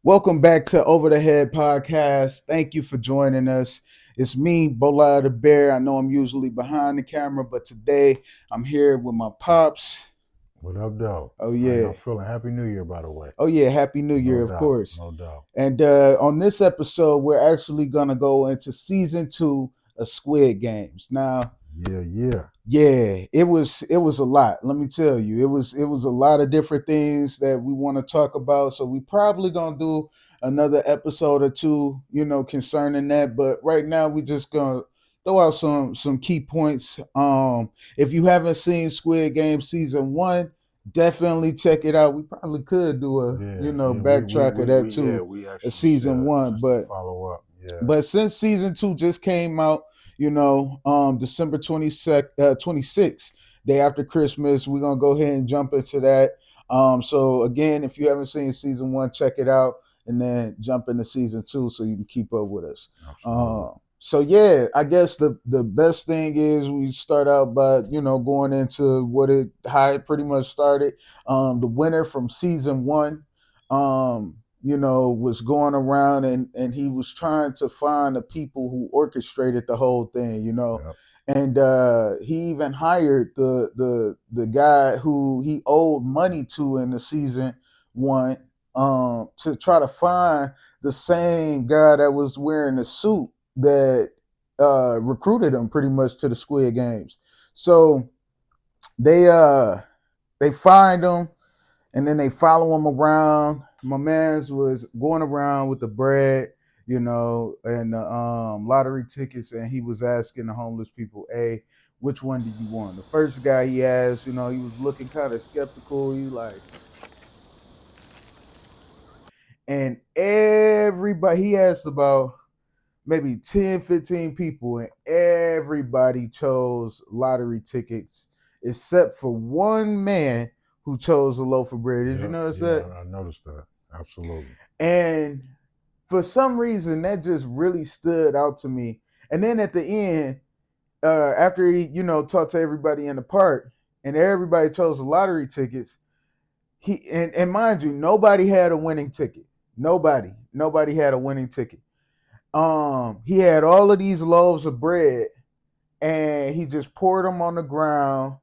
Welcome back to Over the Head Podcast. Thank you for joining us. It's me, Bola the Bear. I know I'm usually behind the camera, but today I'm here with my pops. What up, though? Oh How yeah. y'all feeling? Happy New Year, by the way. Oh yeah, Happy New No Year, of doubt, course. no doubt. And on this episode, we're actually gonna go into season 2 of Squid Games. Now, Yeah. yeah, it was a lot. Let me tell you, it was a lot of different things that we want to talk about. So we probably gonna do another episode or two, concerning that. But right now, we just gonna throw out some key points. If you haven't seen Squid Game season 1, definitely check it out. We probably could do a Yeah. backtrack of that too, We a actually season should one, just to but follow up. Yeah. since season 2 just came out, December 26th, day after Christmas, we're gonna go ahead and jump into that. So again, if you haven't seen season 1, check it out and then jump into season 2 so you can keep up with us. Absolutely. So yeah, I guess the best thing is we start out by going into how it pretty much started. The winner from season 1, was going around and he was trying to find the people who orchestrated the whole thing. Yep. And he even hired the guy who he owed money to in the season 1, to try to find the same guy that was wearing the suit that recruited him pretty much to the Squid Games. So they uh they find him and then they follow him around. My man's was going around with the bread, and the lottery tickets, and he was asking the homeless people, "Hey, which one do you want?" The first guy he asked, he was looking kind of skeptical. He like, and everybody he asked about maybe 10, 15 people, and everybody chose lottery tickets except for one man who chose a loaf of bread. Did you notice Yeah. that? I noticed that. Absolutely. And for some reason, that just really stood out to me. And then at the end, after he, talked to everybody in the park, and everybody chose the lottery tickets, and mind you, nobody had a winning ticket. Nobody had a winning ticket. He had all of these loaves of bread, and he just poured them on the ground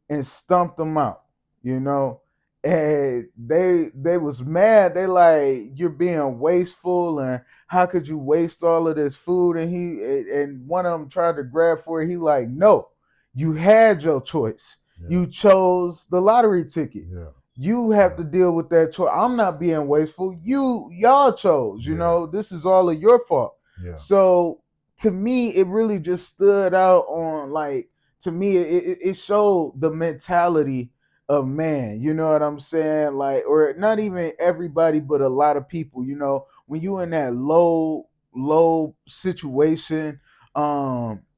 and stumped them out, you know. And they was mad. They like, you're being wasteful, and how could you waste all of this food? And one of them tried to grab for it. He like, no, you had your choice. Yeah. You chose the lottery ticket. Yeah. You have Yeah. to deal with that choice. I'm not being wasteful. Y'all chose. Yeah. This is all of your fault. Yeah. So to me, it really just stood out on, like, to me, it showed the mentality of man. You know what I'm saying? Like, or not even everybody, but a lot of people. When you in that low situation,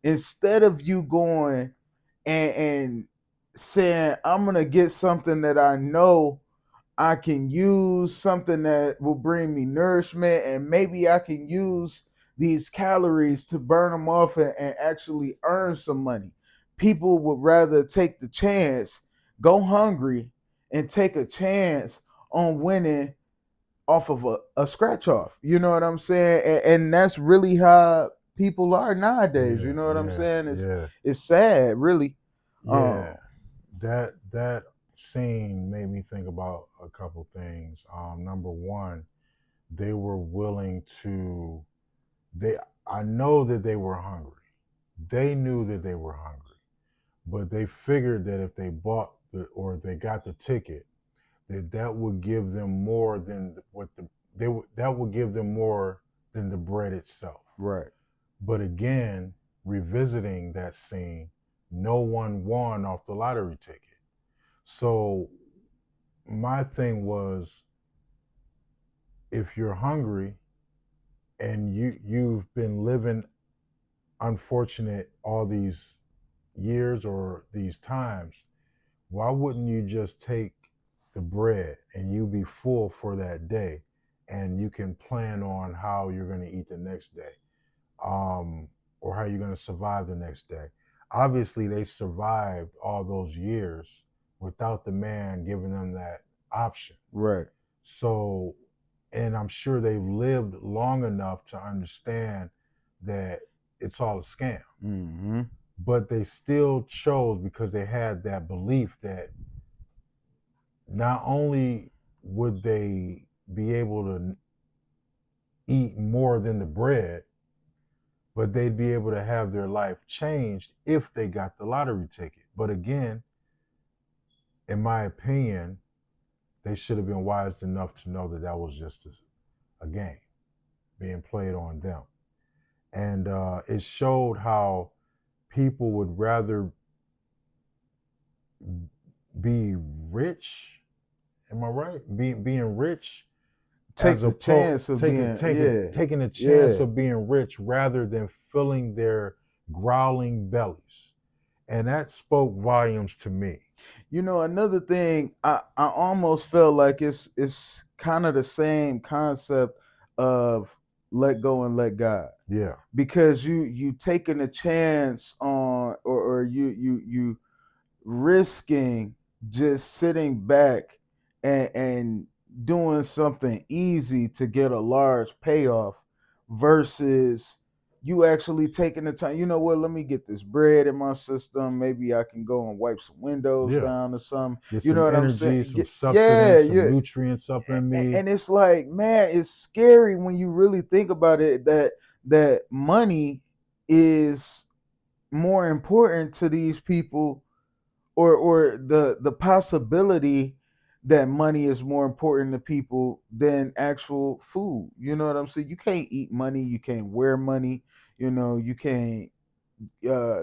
instead of you going and saying, I'm gonna get something that I know I can use, something that will bring me nourishment, and maybe I can use these calories to burn them off and actually earn some money. People would rather take the chance, go hungry, and take a chance on winning off of a scratch off. You know what I'm saying? And that's really how people are nowadays. You Yeah. know what I'm saying? Yeah. It's sad, really. Yeah. Um, That scene made me think about a couple things. Number one, they were willing to they I know that they were hungry. They knew that they were hungry, but they figured that if they bought or they got the ticket, that would give them more than what that would give them more than the bread itself. right. But again, revisiting that scene, no one won off the lottery ticket. So my thing was, if you're hungry and you've been living unfortunate all these years or these times, why wouldn't you just take the bread and you be full for that day, and you can plan on how you're going to eat the next day, um, or how you're going to survive the next day? Obviously, they survived all those years without the man giving them that option. Right. So and I'm sure they've lived long enough to understand that it's all a scam. Mm-hmm. But they still chose because they had that belief that not only would they be able to eat more than the bread, but they'd be able to have their life changed if they got the lottery ticket. But again, in my opinion, they should have been wise enough to know that that was just a game being played on them. And it showed how people would rather be rich. Am I right? Being rich Take as the opposed chance of being, yeah, taking a chance yeah. of being rich rather than filling their growling bellies, and that spoke volumes to me. You know, another thing, I almost felt like it's kind of the same concept of let go and let God, Yeah, because you taking a chance on, or you risking just sitting back and doing something easy to get a large payoff, versus you actually taking the time. You know what, let me get this bread in my system, maybe I can go and wipe some windows yeah. down or something. Get You know some what I'm energy, saying? some Yeah, substance, some yeah. nutrients up in me. And it's like, man, it's scary when you really think about it, that money is more important to these people, or the possibility that money is more important to people than actual food. You know what I'm saying? You can't eat money, you can't wear money, you can't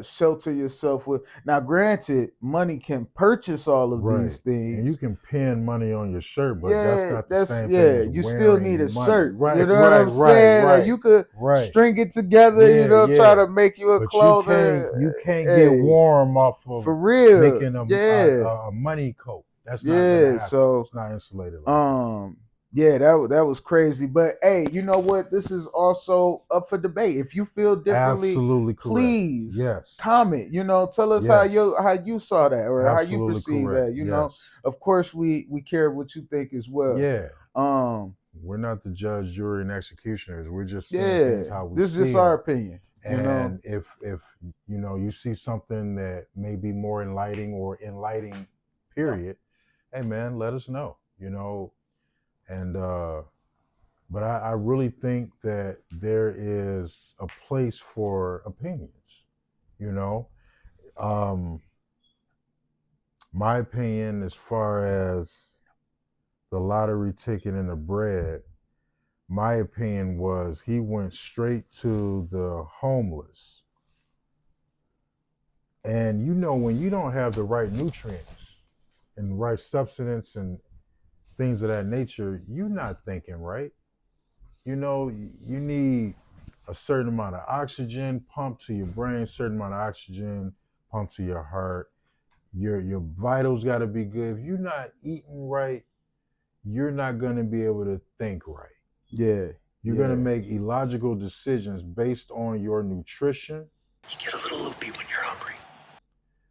shelter yourself with. Now, granted, money can purchase all of these Right. And you things. can pin money on your shirt, but that's Yeah, not the that's, same thing yeah. as You still need a wearing money. shirt. You Right, know what right, I'm right, saying? Or right, you could right. string it together. Yeah, Try yeah. to make you a But you clothing. can't get Hey, warm off of for real. making Yeah, a money coat. That's not gonna yeah. happen. So, It's not insulated like that. um, yeah, that was crazy. But hey, you know what? This is also up for debate. If you feel differently, Absolutely correct. please Yes. comment. Tell us Yes. how you saw that, or how you Absolutely perceive correct. that. Yes. Of course, we care what you think as well. Yeah. Um, We're not the judge, jury, and executioners. We're just seeing things yeah, how we this is just see our them. opinion. And if you see something that may be more enlightening, period, hey man, let us know. And but I really think that there is a place for opinions. You know, um, my opinion as far as the lottery ticket and the bread, my opinion was he went straight to the homeless. And when you don't have the right nutrients and the right substance and things of that nature, you're not thinking right. You need a certain amount of oxygen pumped to your brain, certain amount of oxygen pumped to your heart. Your vitals got to be good. If you're not eating right, you're not going to be able to think right. Yeah, You're going to yeah. make illogical decisions based on your nutrition, You get a little loopy when you're hungry.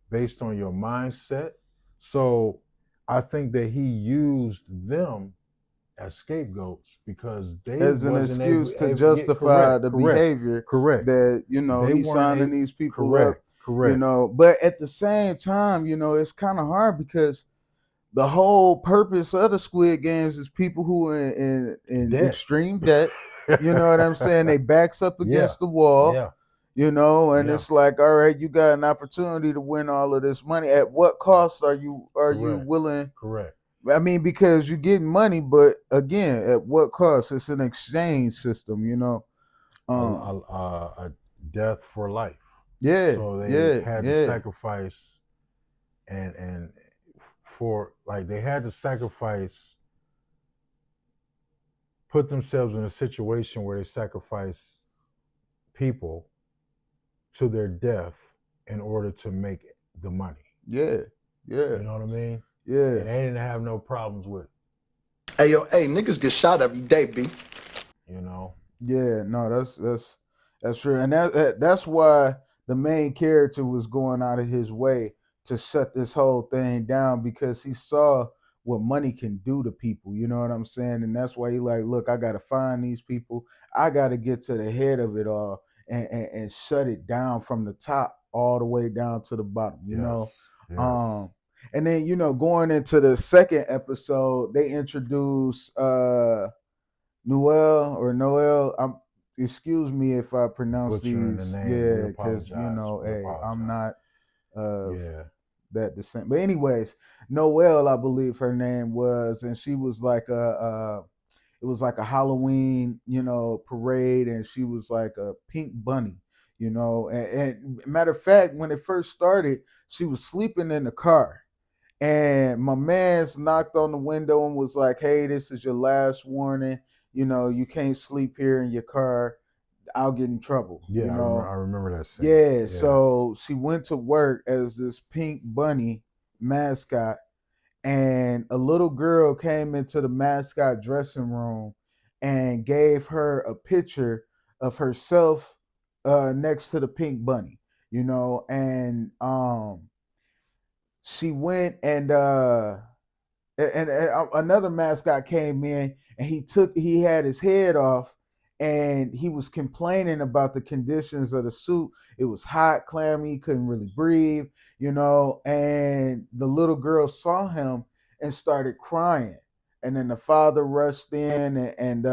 based on your mindset. So I think that he used them as scapegoats because they As an wasn't excuse to able yeah, justify the correct, behavior correct. that They he's weren't signing able, these people up. correct, correct. But at the same time, it's kind of hard, because the whole purpose of the Squid Games is people who are in Debt. extreme debt. You know what I'm saying? They backs up Yeah, against the wall. yeah, And yeah. it's like, all right, you got an opportunity to win all of this money. At what cost are you Correct, willing? correct. I mean, because you're getting money, but again, at what cost? It's an exchange system. Um, A death for life. yeah, So they yeah, had to yeah, sacrifice and for like they had to sacrifice, put themselves in a situation where they sacrifice people to their death in order to make the money. yeah, yeah, You know what I mean? yeah, And they didn't have no problems with it. Hey, yo, hey, niggas get shot every day, B. You know? yeah. No, that's true, and that's why the main character was going out of his way to shut this whole thing down, because he saw what money can do to people. You know what I'm saying? And that's why he like, look, I gotta find these people. I gotta get to the head of it all and shut it down from the top all the way down to the bottom. You know, Yes. and then going into the second episode, they introduce Noel. Excuse me if I pronounce Butchering the these, name. We yeah, because apologize. We hey, I'm apologize. not of Yeah. that descent. But anyways, Noelle, I believe her name was, and she was like it was like a Halloween, parade, and she was like a pink bunny, and matter of fact, when it first started, she was sleeping in the car. And my man's knocked on the window and was like, "Hey, this is your last warning. You can't sleep here in your car. I'll get in trouble." Yeah, I remember that scene. Yeah. So she went to work as this pink bunny mascot, and a little girl came into the mascot dressing room and gave her a picture of herself next to the pink bunny. And she went and another mascot came in, and he had his head off, and he was complaining about the conditions of the suit. It was hot, clammy, he couldn't really breathe, and the little girl saw him and started crying. And then the father rushed in and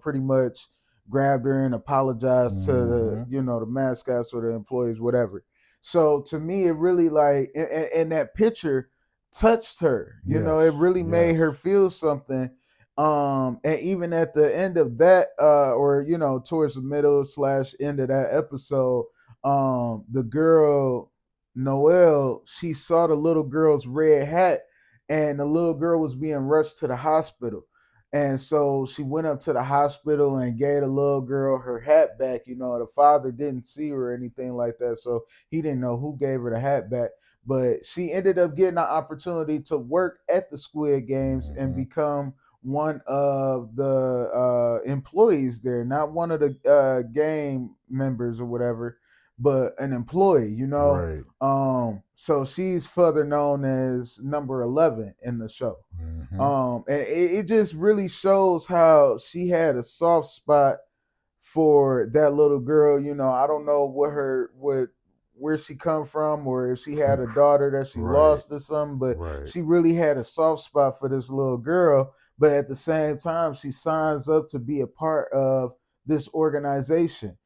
pretty much grabbed her and apologized to the mascots or the employees, whatever. So to me, it really like in that picture touched her. It really made her feel something. And even at the end of that, or towards the middle / end of that episode, the girl Noelle, she saw the little girl's red hat, and the little girl was being rushed to the hospital. And so she went up to the hospital and gave the little girl her hat back. The father didn't see her or anything like that, so he didn't know who gave her the hat back. But she ended up getting an opportunity to work at the Squid Games and become one of the employees there, not one of the game members or whatever, but an employee. Right. So she's further known as number 11 in the show. And it just really shows how she had a soft spot for that little girl. I don't know where she come from, or if she had a daughter that she lost or something, but she really had a soft spot for this little girl. But at the same time, she signs up to be a part of this organization.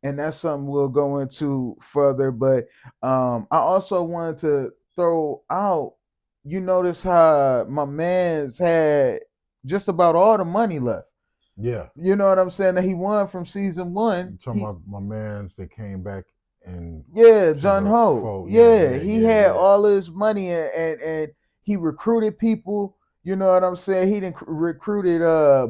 And that's something we'll go into further. But I also wanted to throw out, you notice how my man's had just about all the money left. Yeah. You know what I'm saying? That he won from season 1. You talking about my man's that came back and John Ho. He had all his money, and he recruited people. You know what I'm saying? He recruited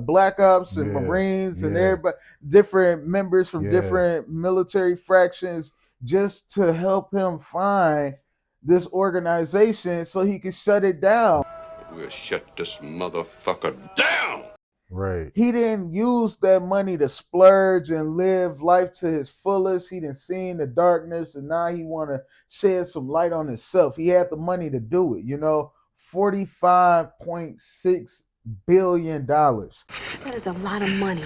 Black Ops and Marines and everybody, different members from different military fractions, just to help him find this organization so he could shut it down. We'll shut this motherfucker down. Right. He didn't use that money to splurge and live life to his fullest. He didn't see in the darkness, and now he want to shed some light on himself. He had the money to do it. $45.6 billion. That is a lot of money.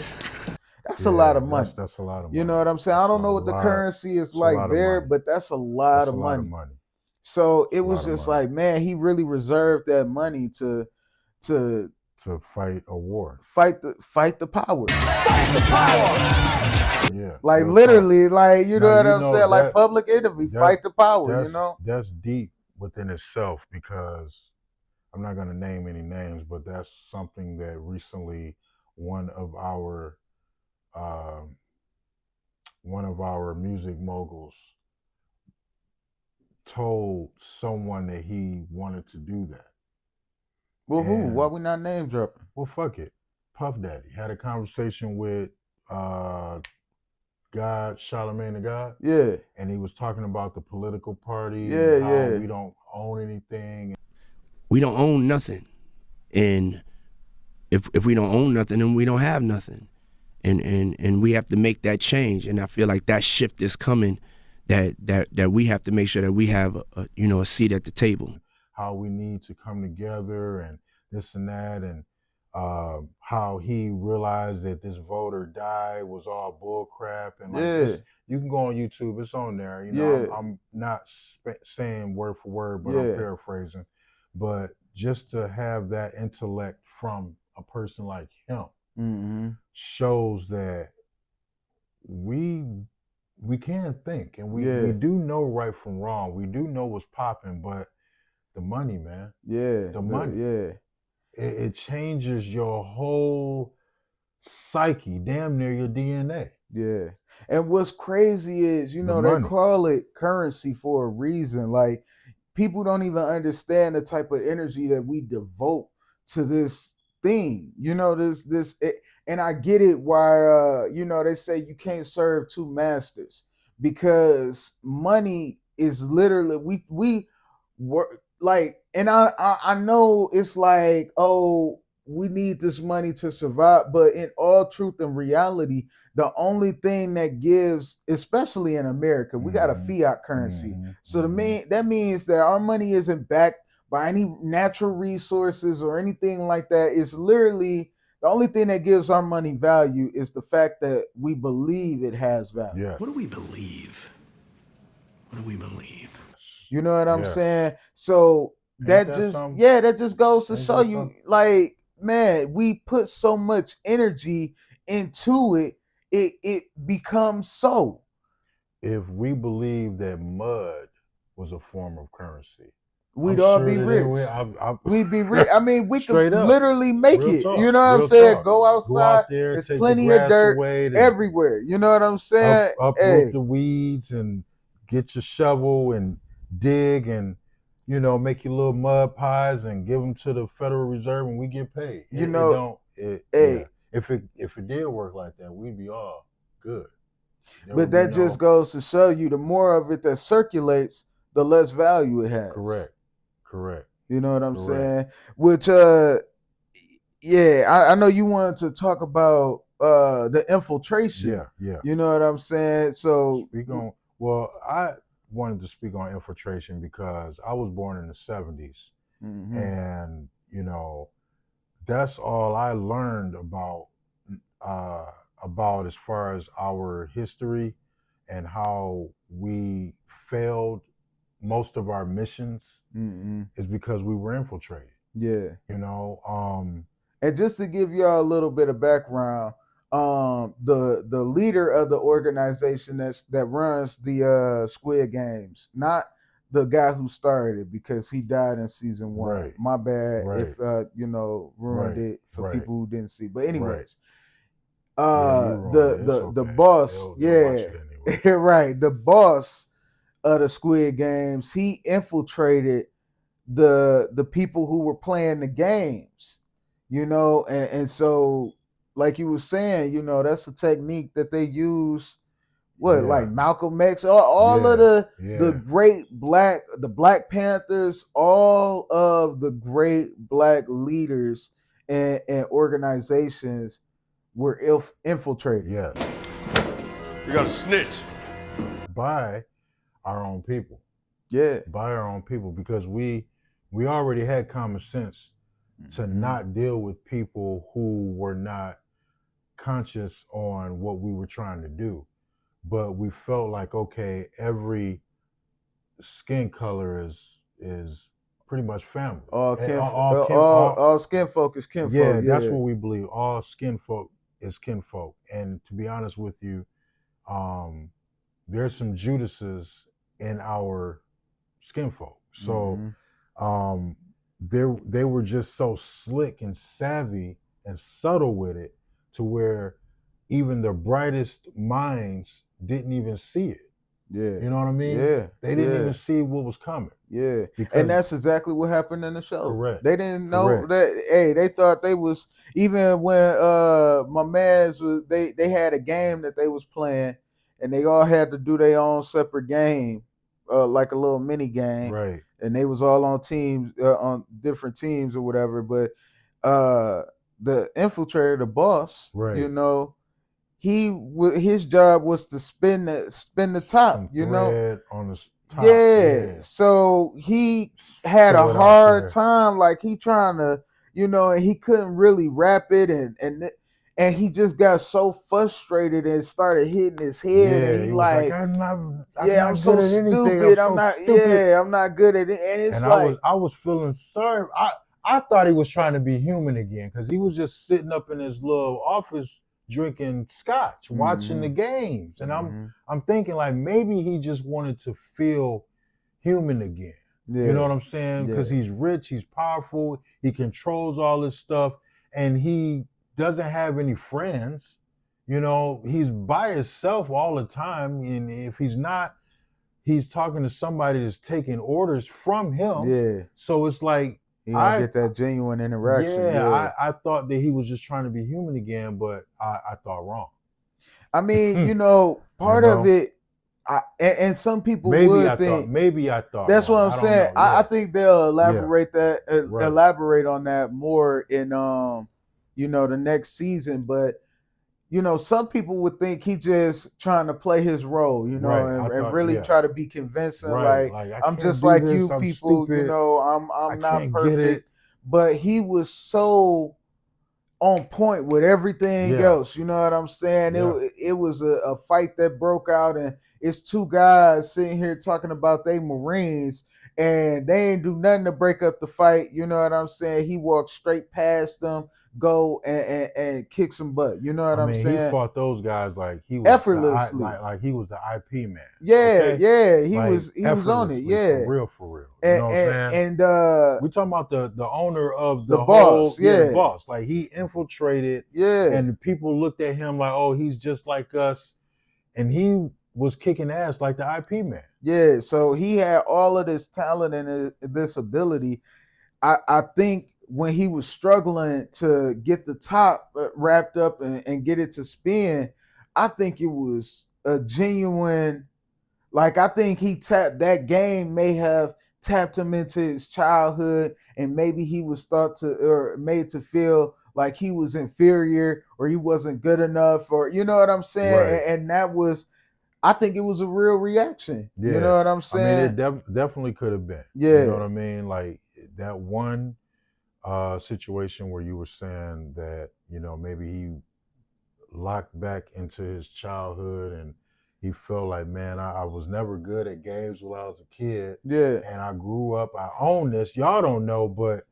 That's a lot of money. That's a lot of money. You know what I'm saying? I don't know what the currency is like there, but that's a lot of money. So it was just like, man, he really reserved that money to fight a war. Fight the power. Fight the power. Yeah. Like literally, like you know what I'm saying? Like public enemy, fight the power, That's deep within itself, because I'm not gonna name any names, but that's something that recently one of our music moguls told someone that he wanted to do that. Well, who? Why we not name dropping? Well, fuck it. Puff Daddy had a conversation with God, Charlemagne the God. Yeah. And he was talking about the political party. Yeah, how we don't own anything. We don't own nothing. And if we don't own nothing, then we don't have nothing. And we have to make that change. And I feel like that shift is coming, that we have to make sure that we have a seat at the table. how we need to come together and this and that, and how he realized that this voter died was all bull crap, and like this, you can go on YouTube, it's on there. You know, I'm not saying word for word, but I'm paraphrasing. But just to have that intellect from a person like him shows that we can think, and we do know right from wrong. We do know what's popping, but the money, man. The money. It changes your whole psyche, damn near your DNA. Yeah. And what's crazy is, you know, they call it currency for a reason. Like, people don't even understand the type of energy that we devote to this thing. You know, and I get it why you know, they say you can't serve two masters, because money is literally we work like, and I know it's like, oh, we need this money to survive, but in all truth and reality, the only thing that gives, especially in America, we got a fiat currency. So that means that our money isn't backed by any natural resources or anything like that. It's literally the only thing that gives our money value is the fact that we believe it has value. Yeah. What do we believe? What do we believe? You know what I'm saying? So that just goes to show you, like, man, we put so much energy into it, it becomes so. If we believe that mud was a form of currency, we'd all be rich. We'd be rich. I mean, we could literally make it. You know what I'm saying? Go outside. Go out there, there's take plenty the of dirt away, everywhere. You know what I'm saying? Uproot the weeds and get your shovel and dig, and you know, make your little mud pies and give them to the Federal Reserve, and we get paid. If it did work like that, we'd be all good. But that just goes to show you, the more of it that circulates, the less value it has. Correct. You know what I'm saying? Which I know you wanted to talk about the infiltration. Yeah. You know what I'm saying? So I wanted to speak on infiltration because I was born in the 70s. And you know, that's all I learned about as far as our history and how we failed most of our missions is because we were infiltrated. Yeah. You know, and just to give y'all a little bit of background, the leader of the organization that runs the Squid Games, not the guy who started it, because he died in season 1. Right. My bad if Right. Ruined it for people who didn't see. But anyways, the boss, anyway. right, the boss of the Squid Games, he infiltrated the people who were playing the games, you know, and so, like you were saying, you know, that's a technique that they use. Like Malcolm X, all of the great the Black Panthers, all of the great Black leaders and organizations were infiltrated. Yeah. You got a snitch. By our own people. Yeah. By our own people, because we already had common sense to not deal with people who were not conscious on what we were trying to do. But we felt like, okay, every skin color is pretty much family. All skin folk is kinfolk. Yeah, that's what we believe. All skin folk is kinfolk. And to be honest with you, there's some Judases in our skin folk. So they were just so slick and savvy and subtle with it, to where even the brightest minds didn't even see it. Yeah. You know what I mean? Yeah. They didn't even see what was coming. Yeah. And that's exactly what happened in the show. Correct. They didn't know that. Hey, they thought they was, even when my mans was, they had a game that they was playing, and they all had to do their own separate game, like a little mini game. Right. And they was all on teams, on different teams or whatever. But the infiltrator, the boss, you know, his job was to spin the top, Some you know. thread on the top. Yeah. So he had a Throw it out hard there. time, like he trying to, and he couldn't really rap it, and he just got so frustrated and started hitting his head, and Yeah, he he was like, like, I'm yeah, I'm not good so at anything. I'm stupid. I'm so not. stupid. Yeah, I'm not good at it. And it's And like, I was feeling sorry. I thought he was trying to be human again because he was just sitting up in his little office drinking scotch, watching the mhm, games. And mhm, I'm thinking like maybe he just wanted to feel human again. You know yeah, what I'm saying? Because yeah, he's rich, he's powerful, he controls all this stuff, and he doesn't have any friends. You know, he's by himself all the time. And if he's not, he's talking to somebody that's taking orders from him. yeah. So it's like You don't I get that genuine interaction. yeah, Yeah. I thought that he was just trying to be human again, but I thought wrong. I mean, you part of know? it, and some people would think Maybe I thought that's what wrong. I'm I don't saying. know. I Yeah. think they'll Yeah. Right. elaborate on that more in the next season. But some people would think he just trying to play his role, Right. I and thought, really yeah. try to be convincing. Right. Like, Like I I'm can't just do like this. you I'm people. stupid. I I'm not can't get it. perfect. But he was so on point with everything Yeah. else. You know what I'm saying? Yeah. It was a fight that broke out, and it's two guys sitting here talking about they Marines, and they ain't do nothing to break up the fight. You know what I'm saying? He walked straight past them, go and kick some butt. You know what I I'm mean, he saying? fought those guys like he was Effortlessly. like he was the IP man. Yeah, Okay, yeah. He like was on it. effortlessly Yeah, for real, for real. You and know what I'm and, saying? and We talking about the owner of the the whole boss. the Yeah, boss. Like he infiltrated, yeah. and people looked at him like, oh, he's just like us, and he was kicking ass like the IP man. Yeah, so he had all of this talent and this ability. I think when he was struggling to get the top wrapped up and get it to spin, I think it was a genuine, like, I think he tapped that game, may have tapped him into his childhood, and maybe he was thought to or made to feel like he was inferior or he wasn't good enough, or you know what I'm saying? Right. And that was, I think it was a real reaction. You Yeah. know what I'm I mean, saying? it definitely could have been. You know Yeah. what I mean? Like that one situation where you were saying that maybe he locked back into his childhood and he felt like, man, I was never good at games when I was a kid, Yeah. and I grew up. I own this. Y'all don't know, but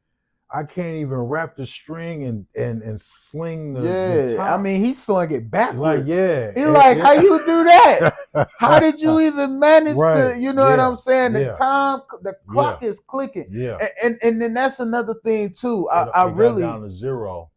I can't even wrap the string and sling the Yeah. I top. mean, he slung it Like, backwards. yeah, He like, how you do that? How did you even manage right? to, you know what Yeah, I'm saying? yeah, The yeah, clock is clicking. yeah. And then that's another thing too. I It got really, down to zero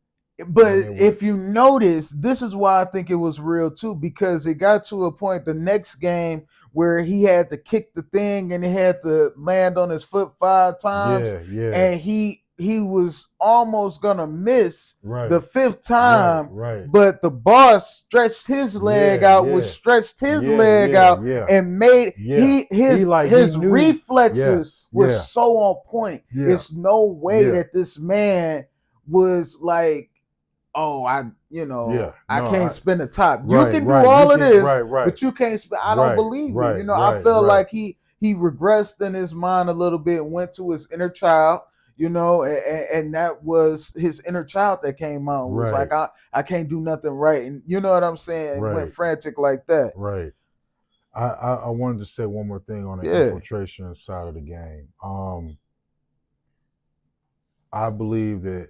but when it was. if you notice, this is why I think it was real too, because it got to a point the next game where he had to kick the thing and he had to land on his foot 5 times, Yeah, yeah. and he was almost gonna miss Right, the fifth right, time, right. but the boss stretched his leg Yeah, out, yeah, which stretched his yeah, leg yeah, out yeah, and made yeah. He his knew. reflexes Yes, was yeah, so on point. yeah, It's no way yeah, that this man was like, oh, yeah. I No, can't spin the top. You right, can do right. You all of can, this, right, right, but you can't spin. I don't right, believe it. right, I right, feel right. like he regressed in his mind a little bit, went to his inner child, and that was his inner child that came out and was like, Right, I can't do nothing right, and you know what I'm saying, and went right, frantic like that. right. I wanted to say one more thing on the Yeah, infiltration side of the game. I believe that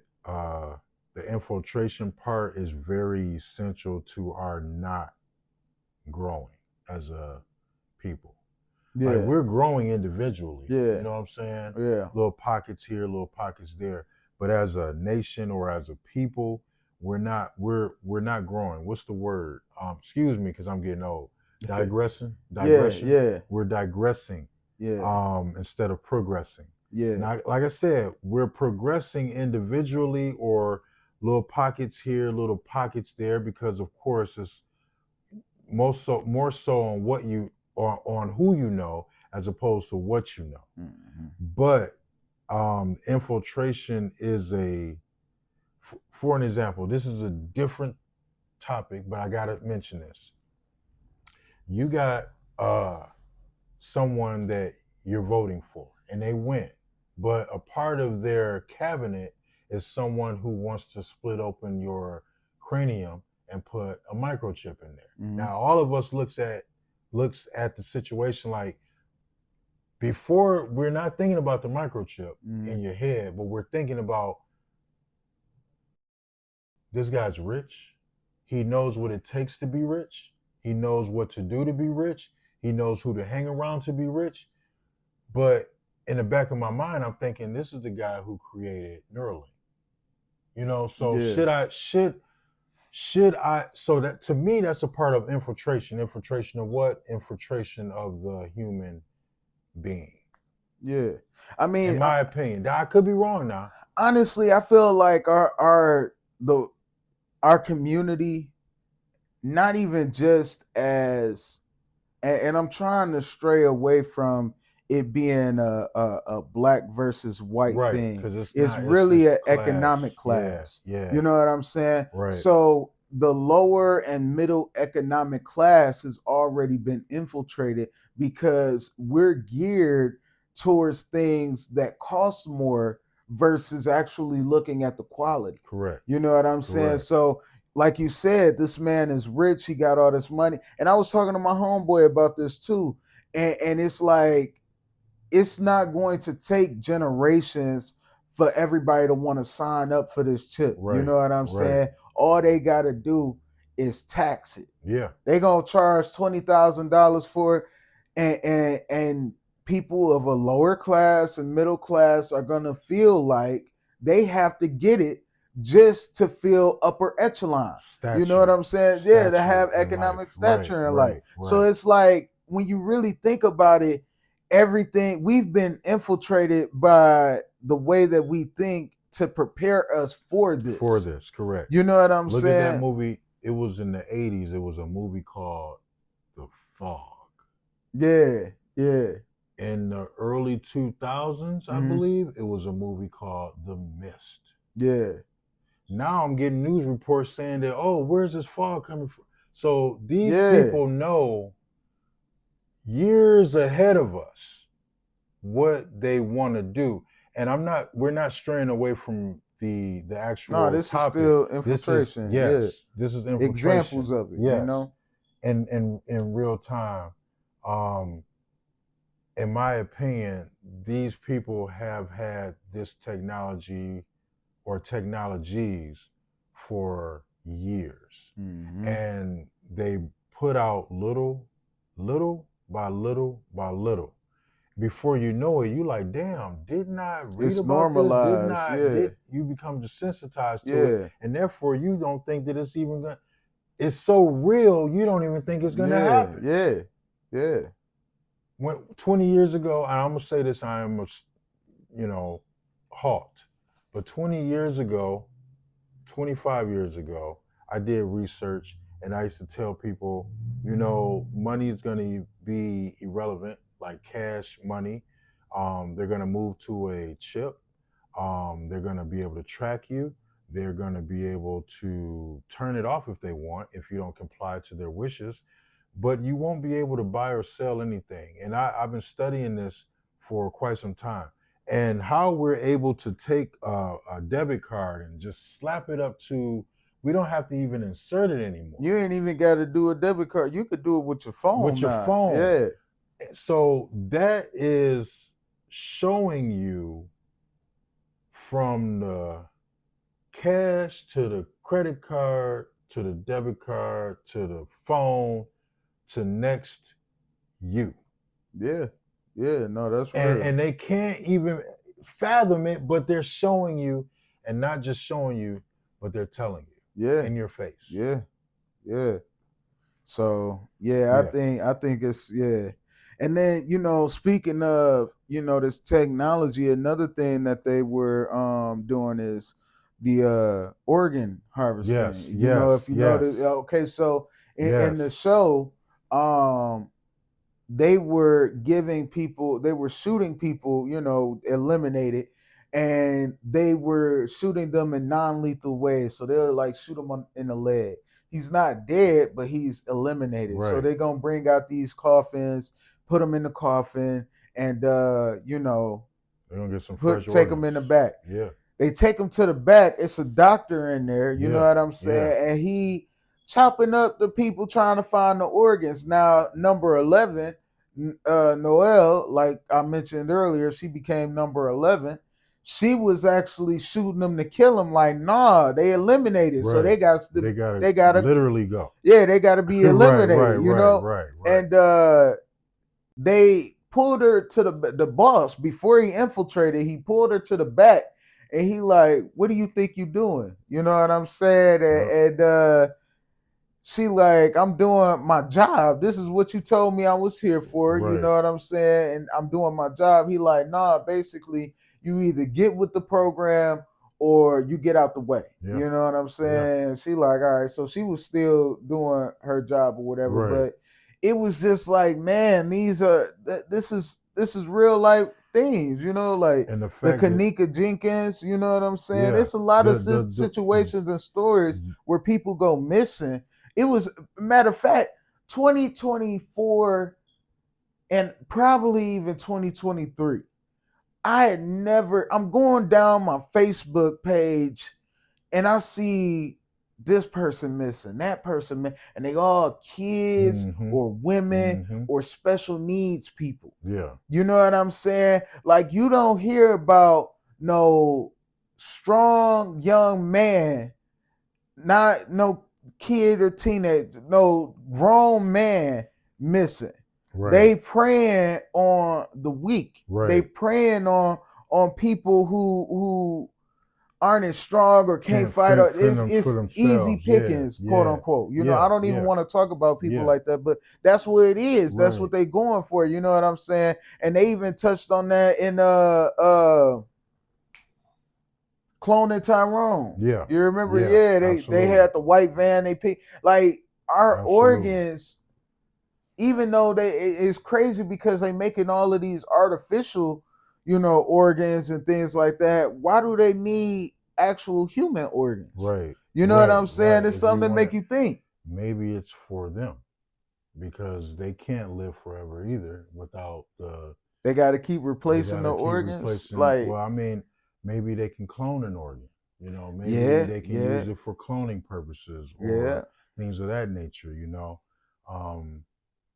the infiltration part is very essential to our not growing as a people. Like yeah, we're growing individually. yeah, You know what I'm saying? yeah, Little pockets here, little pockets there. But as a nation or as a people, we're not growing. What's the word? Excuse me, because I'm getting old. Digressing. yeah, Digression. yeah, We're digressing yeah, instead of progressing. yeah, Now, like I said, we're progressing individually or little pockets here, little pockets there, because of course it's more so on what you or on who you know as opposed to what you know. mm-hmm. But infiltration is for an example, this is a different topic, but I gotta mention this. You got someone that you're voting for, and they win, but a part of their cabinet is someone who wants to split open your cranium and put a microchip in there. Mhm. Now, all of us looks at the situation like, before, we're not thinking about the microchip in your head, but we're thinking about, this guy's rich. He knows what it takes to be rich. He knows what to do to be rich. He knows who to hang around to be rich. But in the back of my mind, I'm thinking, this is the guy who created Neuralink. So Yeah. should I, so that, to me, that's a part of infiltration. Infiltration of what? Infiltration of the human being. Yeah. I mean, In my opinion. I could be wrong now. honestly, I feel like our community, not even just as, and I'm trying to stray away from it being a black versus white Right, thing. because it's It's not, really it's an class. economic class. Yeah. You know what I'm saying? Right. So the lower and middle economic class has already been infiltrated because we're geared towards things that cost more versus actually looking at the quality. Correct. You know what I'm saying? Correct. So, like you said, this man is rich. He got all this money. And I was talking to my homeboy about this too. And it's like, it's not going to take generations for everybody to want to sign up for this chip. You Right, know what I'm right. saying? All they got to do is tax it. Yeah. They gonna charge $20,000 for it, and people of a lower class and middle class are gonna feel like they have to get it just to feel upper echelon. You know what I'm saying? Yeah, to have economic stature in life. So it's like, when you really think about it, everything, we've been infiltrated by the way that we think to prepare us for this. Correct. You know what I'm Look saying? at that movie. It was in the 80s. It was a movie called The Fog. Yeah. In the early 2000s, I believe, it was a movie called The Mist. Yeah. Now I'm getting news reports saying that, oh, where's this fog coming from? So these people know years ahead of us what they want to do. And we're not straying away from the actual No, this topic. is still infiltration. This is infiltration. Examples of it, yes. you know? In real time. In my opinion, these people have had this technology or technologies for years. And they put out little by little by little. Before you know it, you like, damn, didn't I read It's about normalized, this? You become desensitized to it. And therefore you don't think that it's even gonna, it's so real, you don't even think it's gonna happen. Yeah. When 20 years ago, and I'm gonna say this, I am a halt. But 20 years ago, 25 years ago, I did research, and I used to tell people, money is going to be irrelevant, like cash money. They're going to move to a chip. They're going to be able to track you. They're going to be able to turn it off if they want, if you don't comply to their wishes. But you won't be able to buy or sell anything. And I've been studying this for quite some time. And how we're able to take a debit card and just slap it up to, we don't have to even insert it anymore. You ain't even got to do a debit card. You could do it with your phone. With your phone. Yeah. So that is showing you, from the cash to the credit card to the debit card to the phone to next you. Yeah. No, that's real. real. And they can't even fathom it, but they're showing you, and not just showing you, but they're telling you. Yeah. In your face. Yeah. So I think it's And then, speaking of, this technology, another thing that they were doing is the organ harvesting. If you notice, okay, so in the show, they were shooting people, eliminated, and they were shooting them in non-lethal ways. So they would like shoot them in the leg, he's not dead, but he's eliminated. So Right. they're gonna bring out these coffins, put him in the coffin, and They're gonna get some fresh take him in the organs. back. Yeah. They take him to the back. It's a doctor in there, you know Yeah. what I'm saying? And he chopping up the people trying to find the organs. Now, number 11, Noelle, like I mentioned earlier, she became number 11. She was actually shooting them to kill him. Like, nah, they eliminated. So Right. they got They gotta they gotta literally go. yeah, they gotta be eliminated, you know? Right. And they pulled her to the boss before he infiltrated. He pulled her to the back, and he like, "What do you think you doing?" You know what I'm saying? And she like, "I'm doing my job. This is what you told me I was here for." You Right. know what I'm saying? And I'm doing my job. He like, "Nah, basically, you either get with the program or you get out the way." Yeah. You know what I'm saying? She like, all right. So she was still doing her job or whatever, Right. but it was just like, man, this is real life things, you know, like And the the fact that Kanika Jenkins, you know what I'm saying? Yeah. It's a lot of The situations and stories where people go missing. It was, matter of fact, 2024 and probably even 2023. I'm going down my Facebook page and I see this person missing, that person, and they all kids or women or special needs people. Yeah. You know what I'm saying? Like, you don't hear about no strong young man, not no kid or teenager, no grown man missing. Right. They preying on the weak. Right. They preying on people who aren't as strong or can't fight. It's easy pickings, quote unquote. You know, I don't even want to talk about people like that, but that's what it is. That's what they going for. You know what I'm saying? And they even touched on that in Cloning Tyrone. Yeah. You remember? Yeah, they had the white van. They picked like our organs. Even though it's crazy because they making all of these artificial, you know, organs and things like that. Why do they need actual human organs? Right. You know what I'm saying? It's If something you to make you think. Maybe it's for them because they can't live forever either without the. They got to keep replacing the organs. Like, well, I mean, maybe they can clone an organ. You know, maybe they can use it for cloning purposes or things of that nature. You know.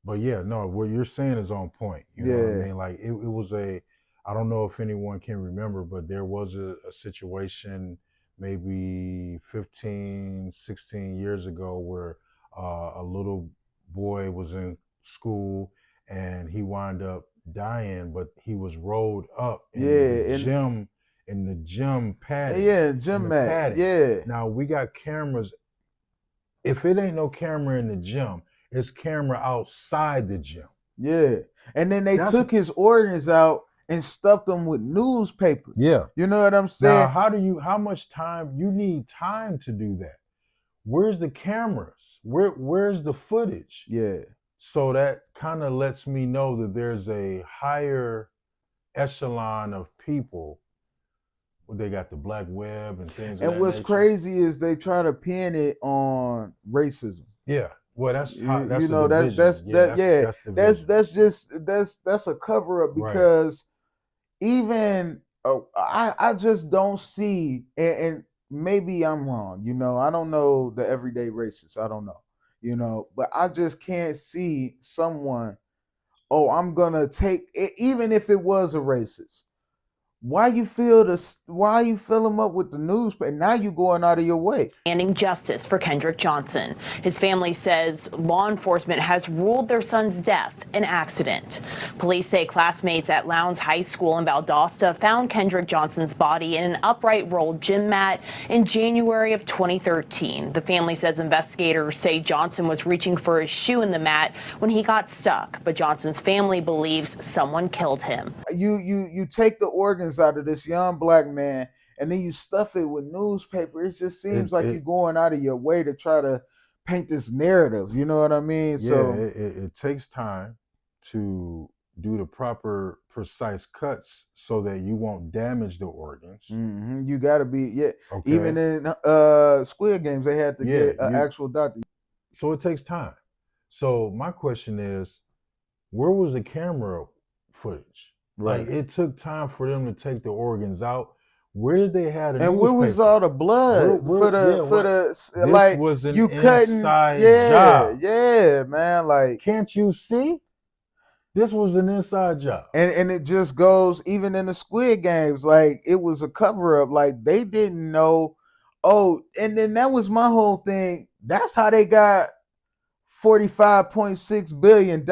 But yeah, no, what you're saying is on point. You know what I mean? Like it was I don't know if anyone can remember, but there was a situation maybe 15, 16 years ago where a little boy was in school and he wound up dying, but he was rolled up in the gym padding. Yeah, gym mat. Yeah. Now we got cameras. If it ain't no camera in the gym, it's camera outside the gym. Yeah. And then they took his organs out and stuffed them with newspaper. Yeah. You know what I'm saying? Now, how much time, you need time to do that. Where's the cameras? Where's the footage? Yeah. So that kind of lets me know that there's a higher echelon of people. They got the black web and things. And what's crazy is they try to pin it on racism. Yeah. Well, that's a cover up because even I just don't see, and maybe I'm wrong. You know, I don't know the everyday racist. I don't know. You know, but I just can't see someone. Oh, I'm gonna take it, even if it was a racist. Why you fill them up with the newspaper? Now you going out of your way. Demanding justice for Kendrick Johnson. His family says law enforcement has ruled their son's death an accident. Police say classmates at Lowndes High School in Valdosta found Kendrick Johnson's body in an upright rolled gym mat in January of 2013. The family says investigators say Johnson was reaching for his shoe in the mat when he got stuck, but Johnson's family believes someone killed him. You take the organs out of this young black man and then you stuff it with newspaper. It just seems like you're going out of your way to try to paint this narrative. You know what I mean? Yeah, So it takes time to do the proper precise cuts so that you won't damage the organs. You gotta be Okay. Even in Squid Games, they had to get an actual doctor. So it takes time. So my question is, where was the camera footage? Right. Like, it took time for them to take the organs out. Where did they have the And where was all the blood for the this like was an you couldn't inside job. job. Yeah, man. Like, can't you see? This was an inside job. And it just goes even in the Squid Games, like it was a cover up. Like they didn't know. Oh, and then that was my whole thing. That's how they got $45.6 billion,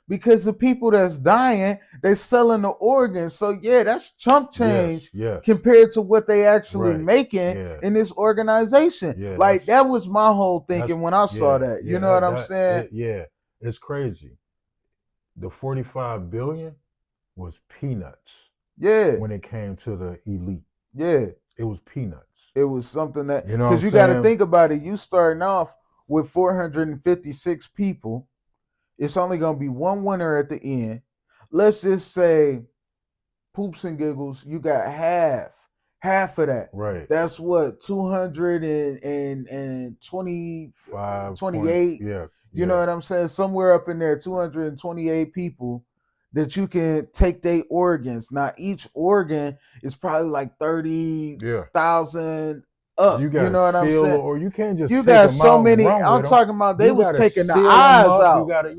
because the people that's dying, they selling the organs. So yeah, that's chump change compared to what they actually making in this organization. Yeah, like that was my whole thinking when I saw that. You know what I'm saying? It's crazy. The 45 billion was peanuts. Yeah. When it came to the elite. Yeah. It was peanuts. It was something that, you know, because you got to think about it. You starting off with 456 people. It's only going to be one winner at the end. Let's just say, poops and giggles, you got half of that. Right. That's what, 228. Yeah. You know what I'm saying? Somewhere up in there, 228 people that you can take their organs. Now, each organ is probably like 30,000 up. You know what I'm saying? Or you can't just you got so many. I'm talking about they was taking the eyes out. You gotta,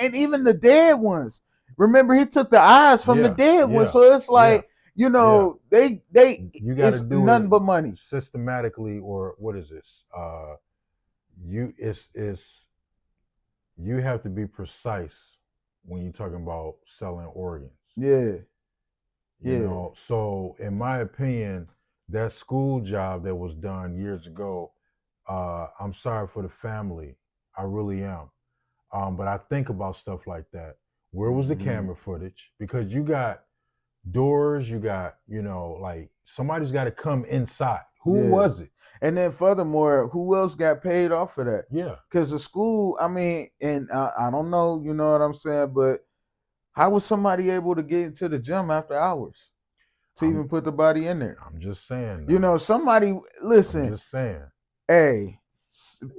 and even the dead ones. Remember, he took the eyes from the dead ones. So it's like, you know, you gotta do nothing but money. Systematically, or what is this? You have to be precise when you're talking about selling organs. Yeah. You know, so in my opinion, that school job that was done years ago, I'm sorry for the family. I really am. But I think about stuff like that. Where was the camera footage? Because you got doors, you got, you know, like somebody's got to come inside. Who was it? And then furthermore, who else got paid off for that? Yeah. Because the school, I mean, and I don't know, you know what I'm saying, but how was somebody able to get into the gym after hours to even put the body in there? I'm just saying. You know, somebody, listen. I'm just saying. Hey,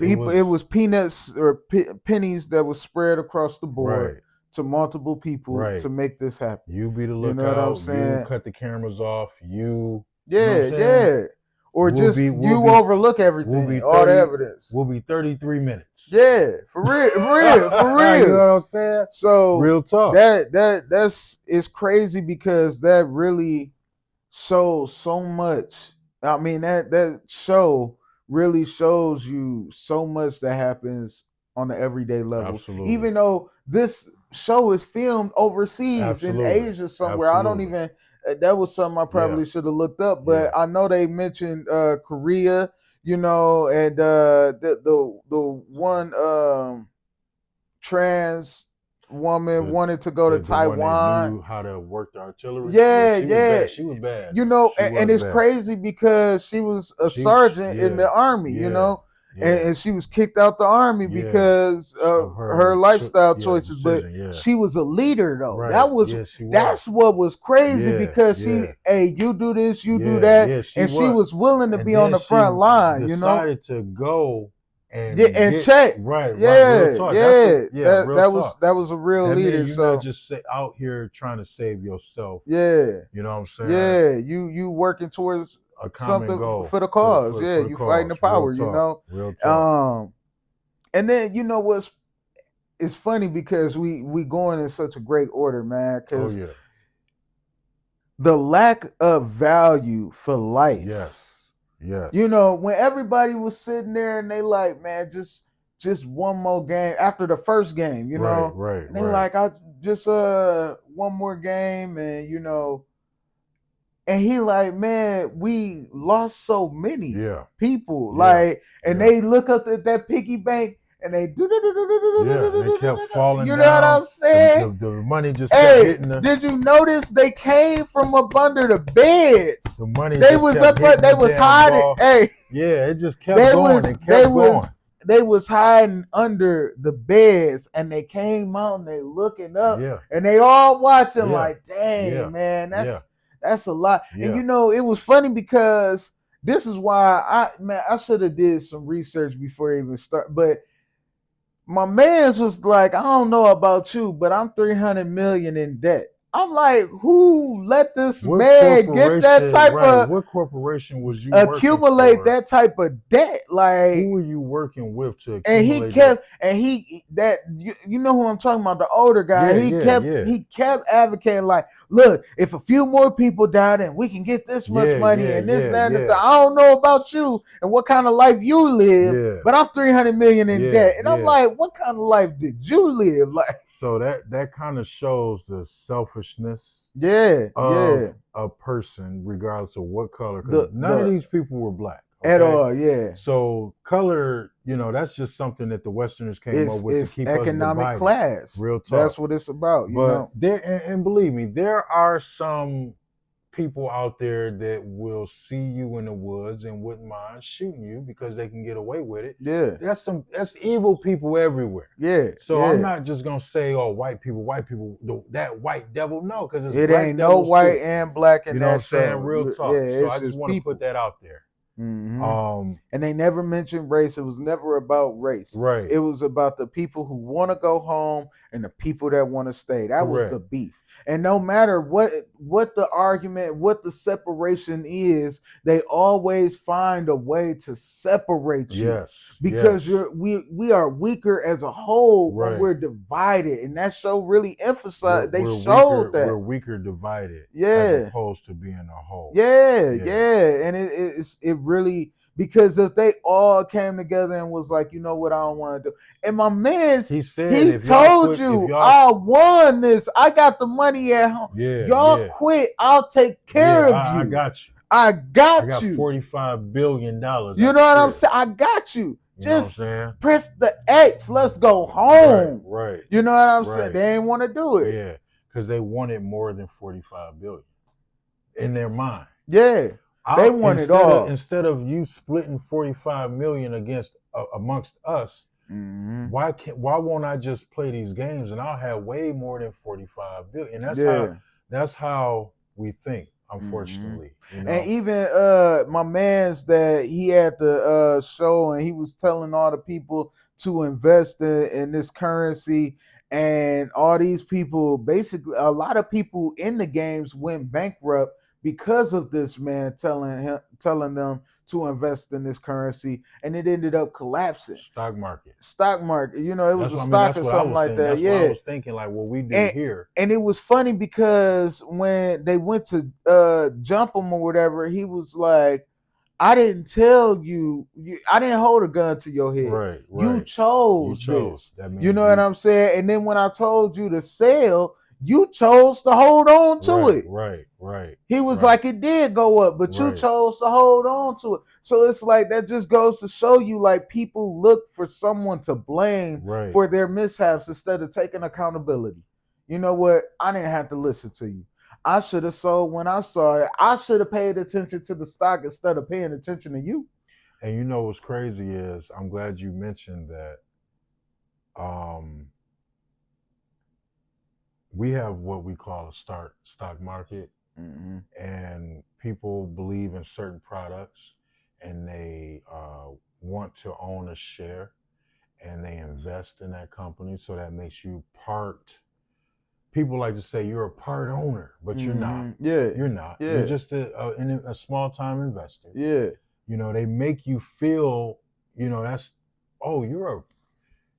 people, it was peanuts or pennies that was spread across the board to multiple people to make this happen. You be the lookout. You know what I'm saying? You cut the cameras off. You. Yeah. Or we'll overlook everything, all the evidence. We'll be 33 minutes. Yeah, for real. You know what I'm saying? So real talk. That's crazy, because that really shows so much. I mean, that show really shows you so much that happens on the everyday level. Absolutely. Even though this show is filmed overseas in Asia somewhere. I don't even. That was something I probably should have looked up, but I know they mentioned Korea, you know, and the one trans woman wanted to go to Taiwan. One that knew how to work the artillery. She was bad. You know, and it's crazy because she was a sergeant in the army, you know. And she was kicked out the army because of her lifestyle choices. But she was a leader, though. That's what was crazy, because hey, you do this, you do that, and she was willing to be on the front line. You know, decided to go and check. That was a real that leader. You're not just out here trying to save yourself. Yeah, you know what I'm saying. Yeah, you working towards something for the cause. For you fighting the power. You know. Real talk. And then you know it's funny because we going in such a great order, man. Because the lack of value for life. Yes. You know, when everybody was sitting there and they like, man, just one more game after the first game, you know, and they like, I just one more game, and you know, and he like, man, we lost so many people, like, and they look up at that piggy bank and they do, they kept falling. You know what I'm saying? The money just kept hitting them. Did you notice they came from up under the beds? The money they was up, they was hiding. Hey, it just kept going. It kept going. they was hiding under the beds, and they came out and they looking up, and they all watching like, dang, man, that's a lot. And you know, it was funny because this is why I should have did some research before I even start, but my man's was like, I don't know about you, but I'm 300 million in debt. I'm like, who let this man get that type of what corporation was you accumulate working for? that type of debt? Like, who were you working with to accumulate? And he kept, and you know who I'm talking about, the older guy. He kept advocating like, look, if a few more people die, then we can get this much money and this, that, and the. I don't know about you and what kind of life you live, but I'm 300 million in debt, and I'm like, what kind of life did you live? Like, so that kind of shows the selfishness of a person, regardless of what color. Because none of these people were black. At all, So color, you know, that's just something that the Westerners came up with to keep economic us divided. class. Real talk. That's what it's about. You know, and believe me, there are some people out there that will see you in the woods and wouldn't mind shooting you because they can get away with it. Yeah, that's evil people everywhere. Yeah. So I'm not just gonna say, oh, white people, that white devil. No, because it ain't no white and black in you know that what I'm saying? show. Real talk. Yeah, so I just want to put that out there. Mm-hmm. And they never mentioned race. It was never about race. Right. It was about the people who want to go home and the people that want to stay. That was the beef. And no matter what the argument, what the separation is, they always find a way to separate you. Yes. Because we are weaker as a whole when we're divided. And that show really emphasized. They showed that we're weaker divided. Yeah. As opposed to being a whole. Yeah. And it really, because if they all came together and was like, you know what, I don't want to do. And my man, he told you, I won this. I got the money at home. Y'all quit. I'll take care of you. I got you. I got you. $45 billion. You know what I'm saying? I got you. Just press the X. Let's go home. Right. You know what I'm saying? They ain't want to do it. Yeah. Because they wanted more than 45 billion in their mind. Yeah. They want it all. Instead of you splitting 45 million amongst us, why won't I just play these games and I'll have way more than 45 billion? And that's how we think, unfortunately. You know? And even my man's that he had the show and he was telling all the people to invest in this currency, and all these people, basically a lot of people in the games went bankrupt because of this man telling them to invest in this currency, and it ended up collapsing. Stock market. You know, it was a stock or something like that. That's what I was thinking, like what we do here. And it was funny because when they went to jump him or whatever, he was like, I didn't tell you, I didn't hold a gun to your head. Right. You chose this. You know what I'm saying? And then when I told you to sell, you chose to hold on to it. Right. He was like, it did go up, but you chose to hold on to it. So it's like, that just goes to show you, like, people look for someone to blame for their mishaps instead of taking accountability. You know what? I didn't have to listen to you. I should have sold when I saw it. I should have paid attention to the stock instead of paying attention to you. And you know what's crazy is, I'm glad you mentioned that. We have what we call a stock market, and people believe in certain products, and they want to own a share, and they invest in that company. So that makes you part. People like to say you're a part owner, but you're not. Yeah, you're not. Yeah. You're just a small time investor. Yeah. You know, they make you feel, you know,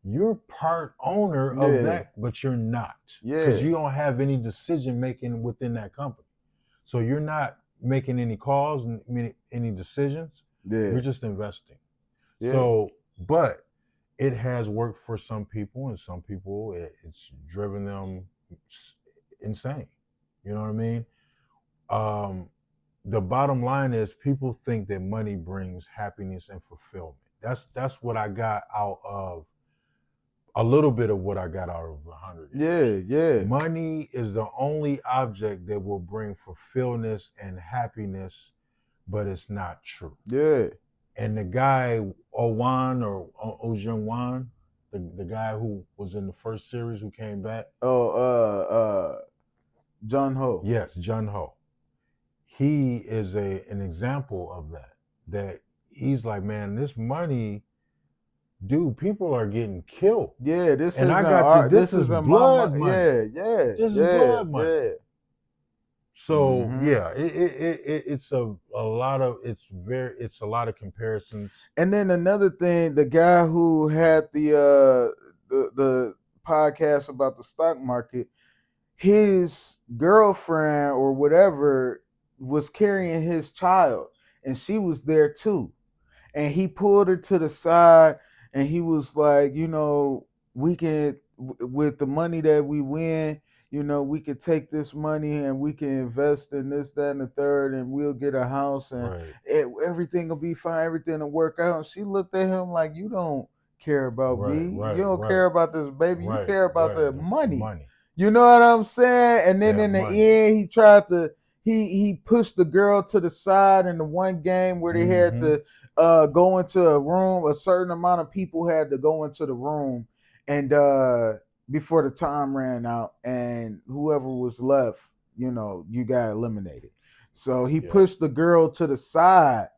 you're part owner of that, but you're not. Because you don't have any decision making within that company. So you're not making any calls, any decisions. You're just investing. So, but it has worked for some people, and some people it's driven them insane. You know what I mean? The bottom line is, people think that money brings happiness and fulfillment. That's what I got out of a little bit of what I got out of 100. Yeah. Money is the only object that will bring fulfillment and happiness, but it's not true. Yeah. And the guy Owan or Ojun Wan, the guy who was in the first series who came back. John Ho. Yes, Jun Ho. He is an example of that. That he's like, man, this money, dude, people are getting killed. Yeah, this And is I got this is isn't blood money. Yeah. This is blood money. Yeah. So yeah, it's a lot of it's a lot of comparisons. And then another thing, the guy who had the podcast about the stock market, his girlfriend or whatever was carrying his child, and she was there too. And he pulled her to the side, and he was like, we can, with the money that we win, we could take this money and we can invest in this, that, and the third, and we'll get a house, and everything will be fine, everything will work out. And she looked at him like, you don't care about me. You don't care about this baby. You care about the money. You know what I'm saying? And then in the end, he tried to, he pushed the girl to the side in the one game where they had to go into a room. A certain amount of people had to go into the room, and before the time ran out, and whoever was left, you got eliminated. So he pushed the girl to the side.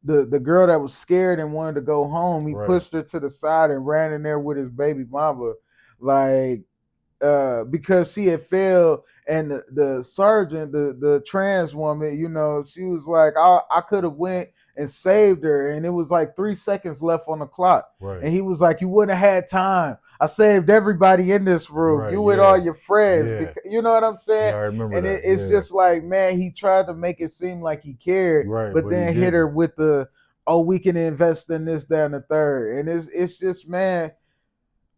The girl that was scared and wanted to go home, he pushed her to the side and ran in there with his baby mama, like, because she had failed, and the sergeant, the trans woman, she was like, I could have went and saved her, and it was like 3 seconds left on the clock. And he was like, you wouldn't have had time. I saved everybody in this room. You with all your friends. Because, you know what I'm saying? Yeah, I remember and that. It's just like, man, he tried to make it seem like he cared, but then hit her with we can invest in this, that, and the third. And it's just, man,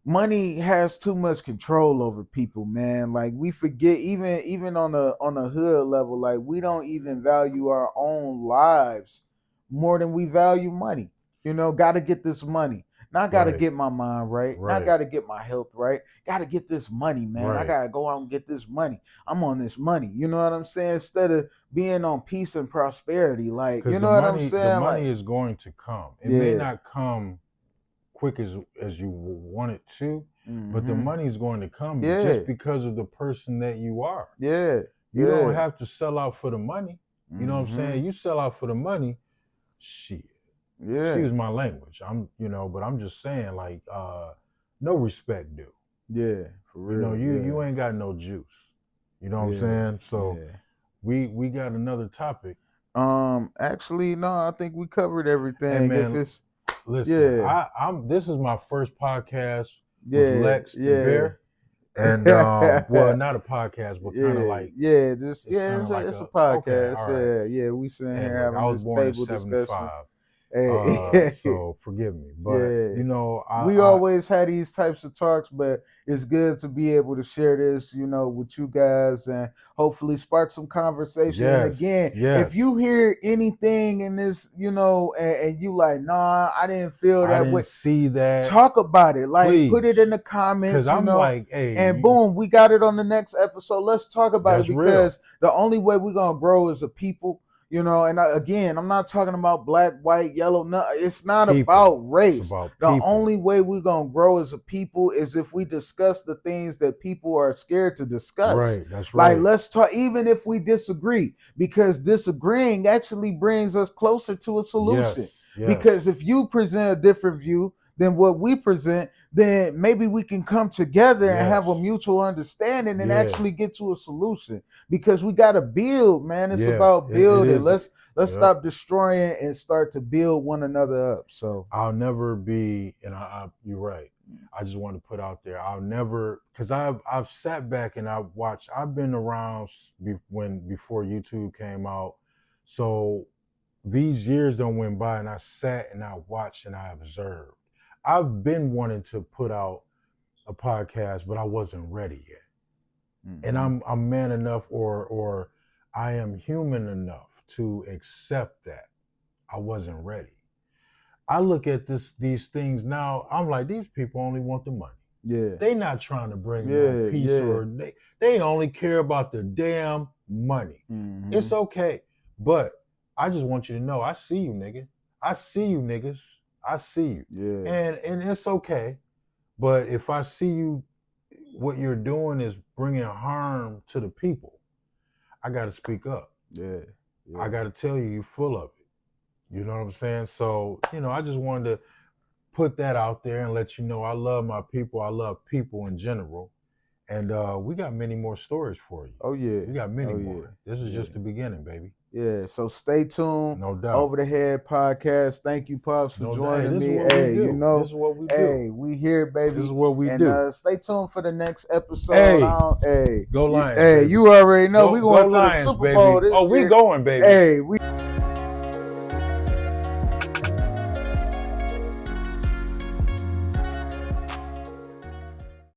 money has too much control over people, man. Like, we forget, even on a hood level, like, we don't even value our own lives more than we value money. Got to get this money. Now I got to get my mind right. Now I got to get my health right. Got to get this money, man. I got to go out and get this money. I'm on this money. You know what I'm saying? Instead of being on peace and prosperity, like, you know what I'm saying? The money is going to come. It may not come quick as you want it to, but the money is going to come just because of the person that you are. You don't have to sell out for the money. You know what I'm saying? You sell out for the money, shit. Excuse my language. But I'm just saying, like, no respect due. Yeah, for real. You ain't got no juice. You know what I'm saying? So we got another topic. Actually, no, I think we covered everything. Hey, man, if it's listen, I'm this is my first podcast with Lex the Bear. And well, not a podcast, but kind of like it's a podcast. Okay, Yeah, we sitting here having this table discussion. So forgive me, but we always had these types of talks, but it's good to be able to share this, with you guys, and hopefully spark some conversation. And again, if you hear anything in this, and you like, nah, I didn't feel that way, see that, talk about it, like, please. Put it in the comments, I'm like, hey, and boom, we got it on the next episode. Let's talk about it, because the only way we're gonna grow as a people. And again, I'm not talking about black, white, yellow. No, it's not about race. The only way we're going to grow as a people is if we discuss the things that people are scared to discuss. Right, that's right. Like, let's talk, even if we disagree, because disagreeing actually brings us closer to a solution. Yes. Because if you present a different view than what we present, then maybe we can come together and have a mutual understanding and actually get to a solution. Because we got to build, man. It's about building. Let's stop destroying and start to build one another up. So I'll never be, and you're right. I just want to put out there, I'll never, because I've sat back and I've watched. I've been around before YouTube came out, so these years don't went by, and I sat and I watched and I observed. I've been wanting to put out a podcast, but I wasn't ready yet. And I'm man enough, or I am human enough to accept that I wasn't ready. I look at these things now, I'm like, these people only want the money. Yeah. They not trying to bring no peace, or they only care about the damn money. It's okay. But I just want you to know, I see you, nigga. I see you niggas. I see you. Yeah. And it's okay. But if I see you, what you're doing is bringing harm to the people, I got to speak up. Yeah. I got to tell you, you're full of it. You know what I'm saying? So, I just wanted to put that out there and let you know I love my people. I love people in general. And we got many more stories for you. Oh, yeah. We got many Oh, more. yeah. This is just the beginning, baby. Yeah, so stay tuned. No doubt. Over the Head podcast. Thank you, Pops, for joining me. Hey, this is what we do. Hey, we here, baby. This is what we and, do. Stay tuned for the next episode. Go Lions. Hey, baby. you already know we going to Lions, the Super Bowl baby. this year. We going, baby. Hey, we.